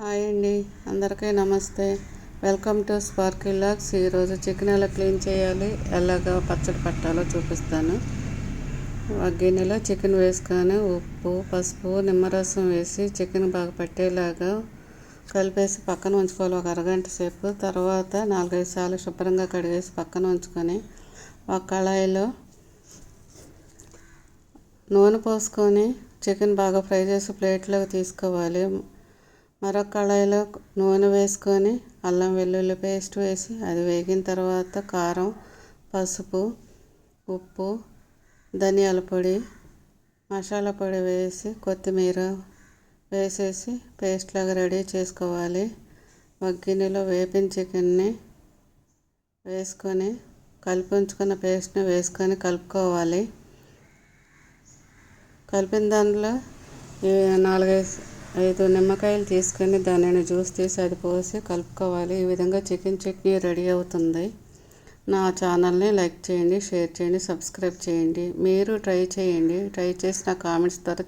Hi అండి, అందరికీ నమస్తే. Welcome to Sparky Logs. ఈరోజు చికెన్ ఎలా క్లీన్ చేయాలి, ఎలాగ పచ్చడి పట్టాలో చూపిస్తాను. ఒక గిన్నెలో చికెన్ వేసుకొని ఉప్పు, పసుపు, నిమ్మరసం వేసి చికెన్ బాగా పట్టేలాగా కలిపేసి పక్కన ఉంచుకోవాలి ఒక అరగంట సేపు. తర్వాత 4-5 సార్లు శుభ్రంగా కడిగేసి పక్కన ఉంచుకొని ఒక కళాయిలో నూనె పోసుకొని చికెన్ బాగా ఫ్రై చేసి ప్లేట్లోకి తీసుకోవాలి. మరొక కళాయిలో నూనె వేసుకొని అల్లం వెల్లుల్లి పేస్ట్ వేసి అది వేగిన తర్వాత కారం, పసుపు, ఉప్పు, ధనియాల పొడి, మసాలా పొడి వేసి కొత్తిమీర వేసేసి పేస్ట్ లాగా రెడీ చేసుకోవాలి. ఒక గిన్నెలో వేపిన చికెన్ని వేసుకొని కలిపి ఉంచుకున్న పేస్ట్ని వేసుకొని కలుపుకోవాలి. కలిపిన దాంట్లో 4-5 నిమ్మకాయలు తీసుకొని దానిని జ్యూస్ తీసి అది పోసి కలుపుకోవాలి. ఈ విధంగా చికెన్ చట్నీ రెడీ అవుతుంది. నా ఛానల్ని లైక్ చేయండి, షేర్ చేయండి, సబ్స్క్రైబ్ చేయండి. మీరు ట్రై చేయండి. ట్రై చేసి నా కామెంట్స్ ద్వారా